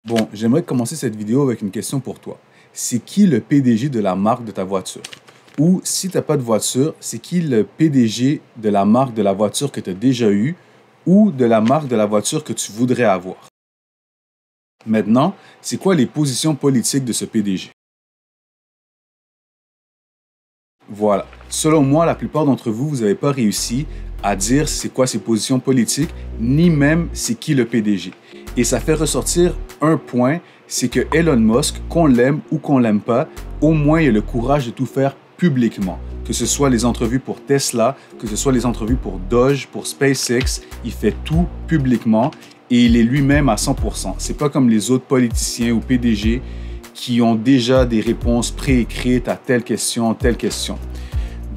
Bon, j'aimerais commencer cette vidéo avec une question pour toi. C'est qui le PDG de la marque de ta voiture? Ou si tu n'as pas de voiture, c'est qui le PDG de la marque de la voiture que tu as déjà eue ou de la marque de la voiture que tu voudrais avoir? Maintenant, c'est quoi les positions politiques de ce PDG? Voilà. Selon moi, la plupart d'entre vous, vous n'avez pas réussi à dire c'est quoi ses positions politiques, ni même c'est qui le PDG. Et ça fait ressortir un point, c'est que Elon Musk, qu'on l'aime ou qu'on l'aime pas, au moins il a le courage de tout faire publiquement. Que ce soit les entrevues pour Tesla, que ce soit les entrevues pour Doge, pour SpaceX, il fait tout publiquement et il est lui-même à 100%. C'est pas comme les autres politiciens ou PDG qui ont déjà des réponses préécrites à telle question, telle question.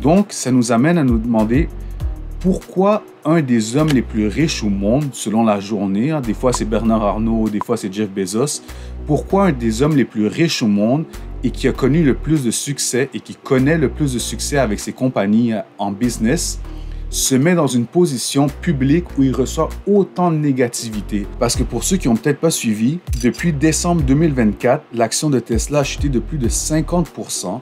Donc, ça nous amène à nous demander pourquoi un des hommes les plus riches au monde, selon la journée, des fois c'est Bernard Arnault, des fois c'est Jeff Bezos, pourquoi un des hommes les plus riches au monde et qui a connu le plus de succès et qui connaît le plus de succès avec ses compagnies en business, se met dans une position publique où il reçoit autant de négativité. Parce que pour ceux qui n'ont peut-être pas suivi, depuis décembre 2024, l'action de Tesla a chuté de plus de 50%.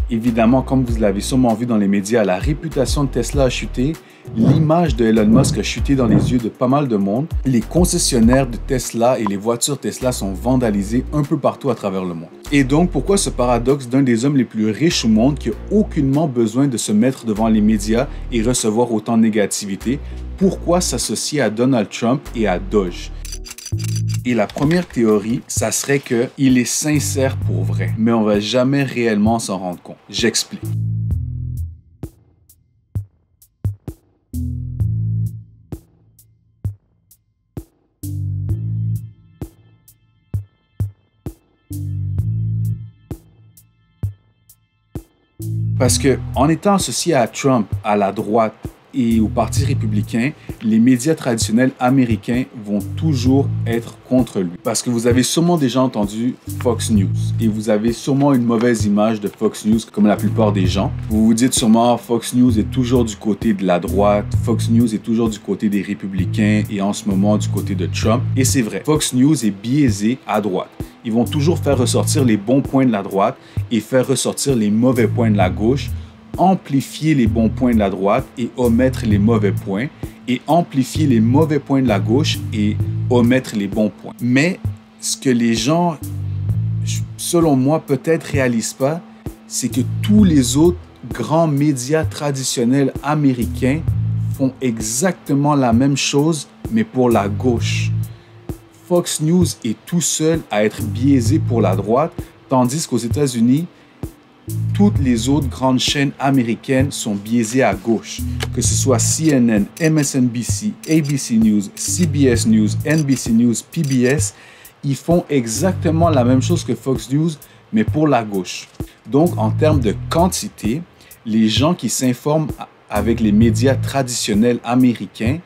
Évidemment, comme vous l'avez sûrement vu dans les médias, la réputation de Tesla a chuté, l'image de Elon Musk a chuté dans les yeux de pas mal de monde. Les concessionnaires de Tesla et les voitures Tesla sont vandalisées un peu partout à travers le monde. Et donc, pourquoi ce paradoxe d'un des hommes les plus riches au monde qui n'a aucunement besoin de se mettre devant les médias et recevoir autant de négativité? Pourquoi s'associer à Donald Trump et à Doge? Et la première théorie, ça serait qu'il est sincère pour vrai, mais on va jamais réellement s'en rendre compte. J'explique. Parce que en étant associé à Trump, à la droite et au Parti républicain, les médias traditionnels américains vont toujours être contre lui. Parce que vous avez sûrement déjà entendu Fox News et vous avez sûrement une mauvaise image de Fox News comme la plupart des gens. Vous vous dites sûrement Fox News est toujours du côté de la droite, Fox News est toujours du côté des républicains et en ce moment du côté de Trump. Et c'est vrai, Fox News est biaisé à droite. Ils vont toujours faire ressortir les bons points de la droite et faire ressortir les mauvais points de la gauche, amplifier les bons points de la droite et omettre les mauvais points, et amplifier les mauvais points de la gauche et omettre les bons points. Mais ce que les gens, selon moi, peut-être réalisent pas, c'est que tous les autres grands médias traditionnels américains font exactement la même chose, mais pour la gauche. Fox News est tout seul à être biaisé pour la droite, tandis qu'aux États-Unis, toutes les autres grandes chaînes américaines sont biaisées à gauche. Que ce soit CNN, MSNBC, ABC News, CBS News, NBC News, PBS, ils font exactement la même chose que Fox News, mais pour la gauche. Donc, en termes de quantité, les gens qui s'informent avec les médias traditionnels américains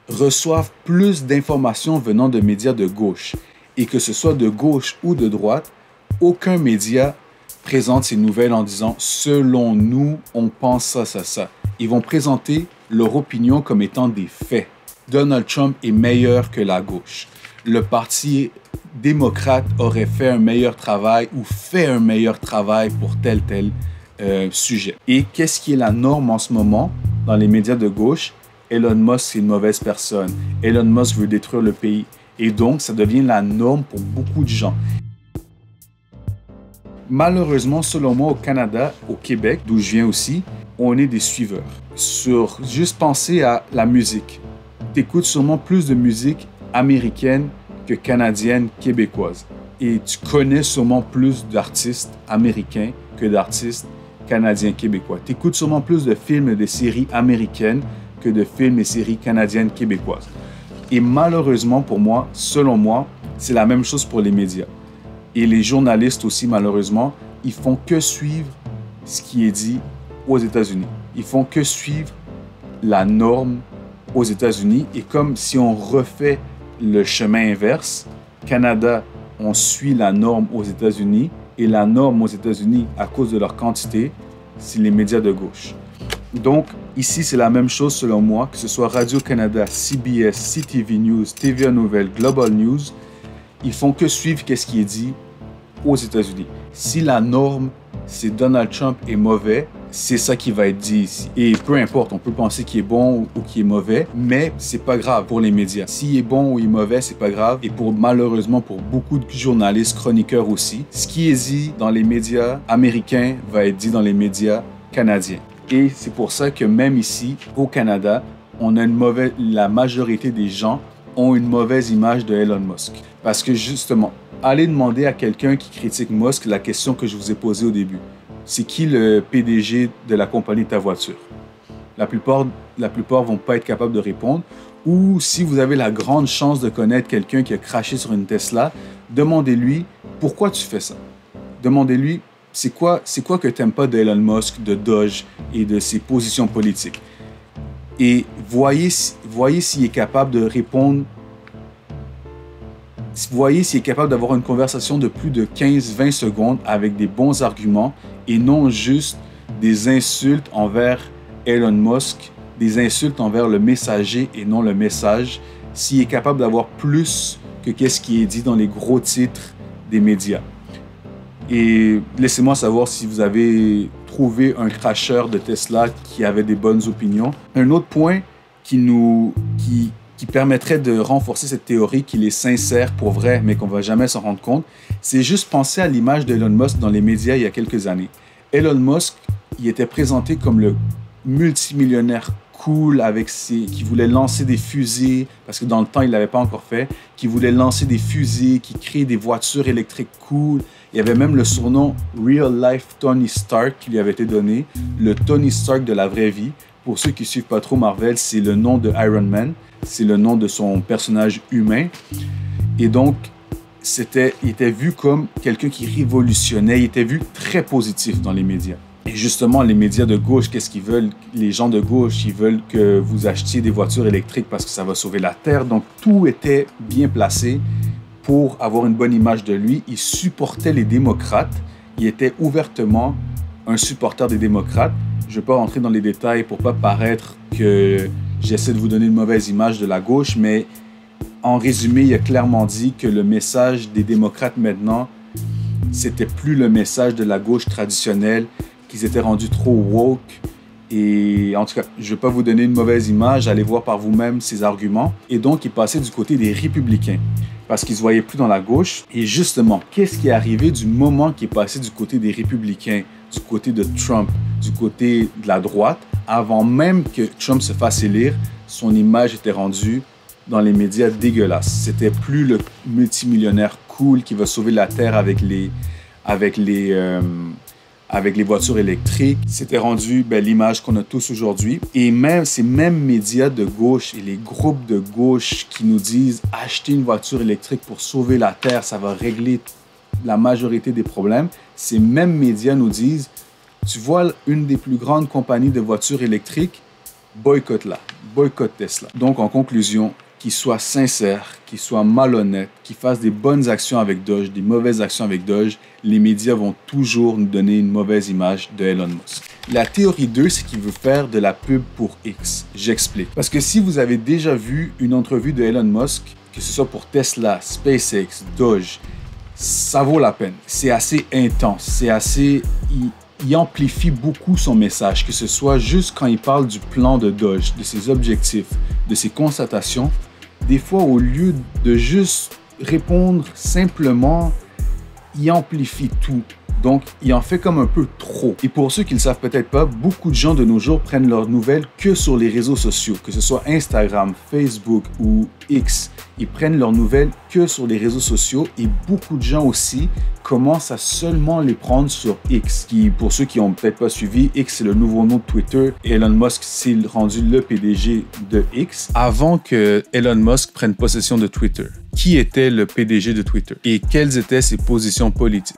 reçoivent plus d'informations venant de médias de gauche. Et que ce soit de gauche ou de droite, aucun média présente ces nouvelles en disant « selon nous, on pense ça, ça, ça ». Ils vont présenter leur opinion comme étant des faits. Donald Trump est meilleur que la gauche. Le parti démocrate aurait fait un meilleur travail ou fait un meilleur travail pour tel sujet. Et qu'est-ce qui est la norme en ce moment dans les médias de gauche? Elon Musk, c'est une mauvaise personne. Elon Musk veut détruire le pays. Et donc, ça devient la norme pour beaucoup de gens. Malheureusement, selon moi, au Canada, au Québec, d'où je viens aussi, on est des suiveurs. Sur juste penser à la musique. Tu écoutes sûrement plus de musique américaine que canadienne, québécoise. Et tu connais sûrement plus d'artistes américains que d'artistes canadiens, québécois. Tu écoutes sûrement plus de films et de séries américaines que de films et séries canadiennes, québécoises. Et malheureusement pour moi, selon moi, c'est la même chose pour les médias. Et les journalistes aussi, malheureusement, ils font que suivre ce qui est dit aux États-Unis. Ils font que suivre la norme aux États-Unis. Et comme si on refait le chemin inverse, Canada, on suit la norme aux États-Unis. Et la norme aux États-Unis, à cause de leur quantité, c'est les médias de gauche. Donc, ici, c'est la même chose selon moi, que ce soit Radio-Canada, CBS, CTV News, TVA Nouvelles, Global News. ils font que suivre ce qui est dit aux États-Unis. Si la norme, c'est Donald Trump est mauvais, c'est ça qui va être dit ici. Et peu importe, on peut penser qu'il est bon ou qu'il est mauvais, mais c'est pas grave pour les médias. S'il est bon ou il est mauvais, c'est pas grave. Et malheureusement, pour beaucoup de journalistes, chroniqueurs aussi, ce qui est dit dans les médias américains va être dit dans les médias canadiens. Et c'est pour ça que même ici, au Canada, la majorité des gens ont une mauvaise image de Elon Musk. Parce que justement, allez demander à quelqu'un qui critique Musk la question que je vous ai posée au début. C'est qui le PDG de la compagnie de ta voiture? La plupart vont pas être capables de répondre. Ou si vous avez la grande chance de connaître quelqu'un qui a craché sur une Tesla, demandez-lui pourquoi tu fais ça. Demandez-lui c'est quoi que tu n'aimes pas d'Elon Musk, de Doge et de ses positions politiques. Et voyez s'il est capable de répondre. Voyez s'il est capable d'avoir une conversation de plus de 15-20 secondes avec des bons arguments et non juste des insultes envers Elon Musk, des insultes envers le messager et non le message, s'il est capable d'avoir plus que qu'est-ce qui est dit dans les gros titres des médias. Et laissez-moi savoir si vous avez trouvé un cracheur de Tesla qui avait des bonnes opinions. Un autre point qui permettrait de renforcer cette théorie qu'il est sincère pour vrai, mais qu'on ne va jamais s'en rendre compte, c'est juste penser à l'image d'Elon Musk dans les médias il y a quelques années. Elon Musk, il était présenté comme le multimillionnaire cool qui voulait lancer des fusées, parce que dans le temps, il ne l'avait pas encore fait, qui voulait lancer des fusées, qui crée des voitures électriques cool. Il y avait même le surnom Real Life Tony Stark qui lui avait été donné, le Tony Stark de la vraie vie. Pour ceux qui ne suivent pas trop Marvel, c'est le nom de Iron Man, c'est le nom de son personnage humain. Et donc, il était vu comme quelqu'un qui révolutionnait, il était vu très positif dans les médias. Et justement, les médias de gauche, qu'est-ce qu'ils veulent? Les gens de gauche, ils veulent que vous achetiez des voitures électriques parce que ça va sauver la Terre. Donc, tout était bien placé pour avoir une bonne image de lui. Il supportait les démocrates. Il était ouvertement un supporter des démocrates. Je ne vais pas rentrer dans les détails pour ne pas paraître que j'essaie de vous donner une mauvaise image de la gauche, mais en résumé, il a clairement dit que le message des démocrates maintenant, c'était plus le message de la gauche traditionnelle, qu'ils étaient rendus trop woke. Et en tout cas, je ne vais pas vous donner une mauvaise image, allez voir par vous-même ses arguments. Et donc, il passait du côté des républicains, parce qu'ils ne se voyaient plus dans la gauche. Et justement, qu'est-ce qui est arrivé du moment qu'il est passé du côté des républicains, du côté de Trump, du côté de la droite? Avant même que Trump se fasse élire, son image était rendue dans les médias dégueulasse. C'était plus le multimillionnaire cool qui va sauver la Terre avec les voitures électriques. C'était rendu l'image qu'on a tous aujourd'hui. Et même ces mêmes médias de gauche et les groupes de gauche qui nous disent « acheter une voiture électrique pour sauver la Terre, ça va régler la majorité des problèmes », ces mêmes médias nous disent « tu vois une des plus grandes compagnies de voitures électriques, boycotte-la, boycotte Tesla ». Donc en conclusion, qu'il soit sincère, qu'il soit malhonnête, qu'il fasse des bonnes actions avec Doge, des mauvaises actions avec Doge, les médias vont toujours nous donner une mauvaise image de Elon Musk. La théorie 2, c'est qu'il veut faire de la pub pour X. J'explique. Parce que si vous avez déjà vu une entrevue de Elon Musk, que ce soit pour Tesla, SpaceX, Doge, ça vaut la peine. C'est assez intense, il amplifie beaucoup son message, que ce soit juste quand il parle du plan de Doge, de ses objectifs, de ses constatations. Des fois, au lieu de juste répondre simplement, il amplifie tout. Donc, il en fait comme un peu trop. Et pour ceux qui ne le savent peut-être pas, beaucoup de gens de nos jours prennent leurs nouvelles que sur les réseaux sociaux, que ce soit Instagram, Facebook ou X. Ils prennent leurs nouvelles que sur les réseaux sociaux et beaucoup de gens aussi commencent à seulement les prendre sur X. Qui, pour ceux qui n'ont peut-être pas suivi, X c'est le nouveau nom de Twitter. Elon Musk s'est rendu le PDG de X avant que Elon Musk prenne possession de Twitter. Qui était le PDG de Twitter et quelles étaient ses positions politiques?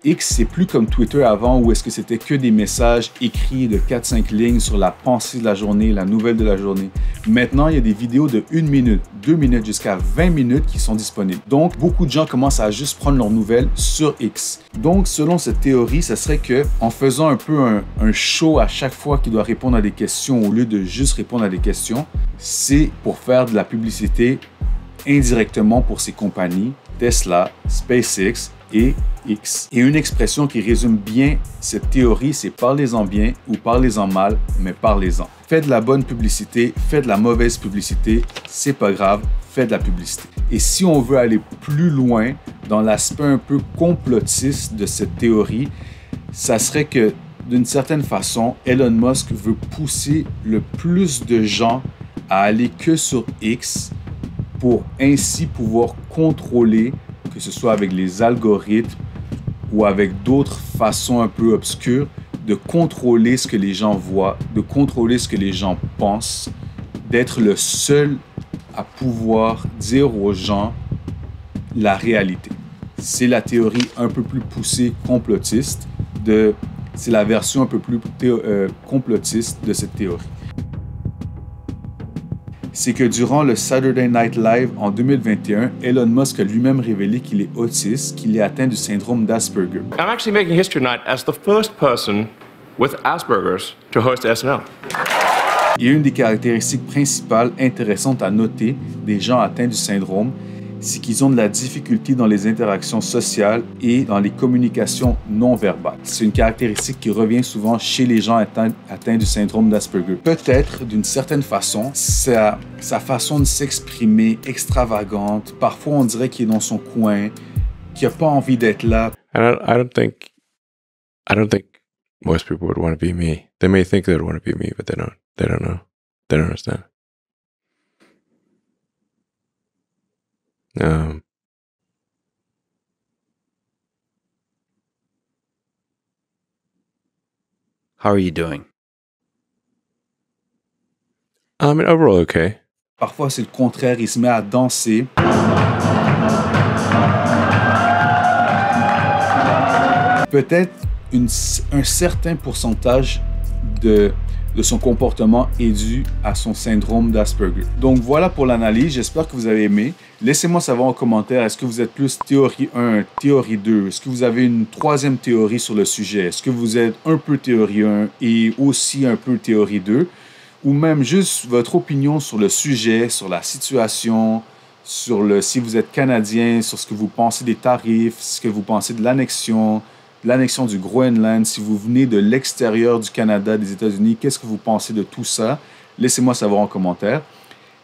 X, c'est plus comme Twitter avant où est-ce que c'était que des messages écrits de 4-5 lignes sur la pensée de la journée, la nouvelle de la journée. Maintenant, il y a des vidéos de 1 minute, 2 minutes jusqu'à 20 minutes qui sont disponibles. Donc, beaucoup de gens commencent à juste prendre leurs nouvelles sur X. Donc, selon cette théorie, ça serait que en faisant un peu un show à chaque fois qu'il doit répondre à des questions au lieu de juste répondre à des questions, c'est pour faire de la publicité indirectement pour ces compagnies, Tesla, SpaceX et X. Et une expression qui résume bien cette théorie, c'est parlez-en bien ou parlez-en mal, mais parlez-en. Faites de la bonne publicité, faites de la mauvaise publicité, c'est pas grave, faites de la publicité. Et si on veut aller plus loin dans l'aspect un peu complotiste de cette théorie, ça serait que d'une certaine façon, Elon Musk veut pousser le plus de gens à aller que sur X pour ainsi pouvoir contrôler, que ce soit avec les algorithmes ou avec d'autres façons un peu obscures, de contrôler ce que les gens voient, de contrôler ce que les gens pensent, d'être le seul à pouvoir dire aux gens la réalité. C'est la théorie un peu plus poussée complotiste c'est la version un peu plus complotiste de cette théorie. C'est que durant le Saturday Night Live en 2021, Elon Musk a lui-même révélé qu'il est autiste, qu'il est atteint du syndrome d'Asperger. I'm actually making history tonight as the first person with Asperger's to host SNL. Et une des caractéristiques principales intéressantes à noter des gens atteints du syndrome, c'est qu'ils ont de la difficulté dans les interactions sociales et dans les communications non verbales. C'est une caractéristique qui revient souvent chez les gens atteints du syndrome d'Asperger. Peut-être, d'une certaine façon, sa façon de s'exprimer extravagante, parfois on dirait qu'il est dans son coin, qu'il n'a pas envie d'être là. I don't think most people would want to be me. They may think they would want to be me, but they don't know. They don't understand. How are you doing? I mean, overall, okay. Parfois, c'est le contraire, il se met à danser. Peut-être un certain pourcentage de son comportement est dû à son syndrome d'Asperger. Donc voilà pour l'analyse, j'espère que vous avez aimé. Laissez-moi savoir en commentaire, est-ce que vous êtes plus théorie 1, théorie 2? Est-ce que vous avez une troisième théorie sur le sujet? Est-ce que vous êtes un peu théorie 1 et aussi un peu théorie 2? Ou même juste votre opinion sur le sujet, sur la situation, si vous êtes Canadien, sur ce que vous pensez des tarifs, ce que vous pensez de l'annexion du Groenland, si vous venez de l'extérieur du Canada, des États-Unis, qu'est-ce que vous pensez de tout ça? Laissez-moi savoir en commentaire.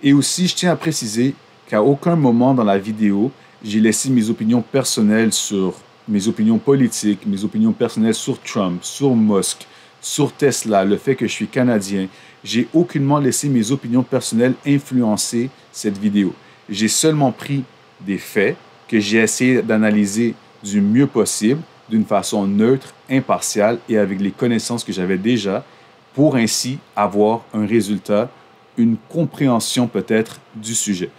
Et aussi, je tiens à préciser qu'à aucun moment dans la vidéo, j'ai laissé mes opinions personnelles sur mes opinions politiques, mes opinions personnelles sur Trump, sur Musk, sur Tesla, le fait que je suis Canadien. J'ai aucunement laissé mes opinions personnelles influencer cette vidéo. J'ai seulement pris des faits que j'ai essayé d'analyser du mieux possible, d'une façon neutre, impartiale et avec les connaissances que j'avais déjà pour ainsi avoir un résultat, une compréhension peut-être du sujet.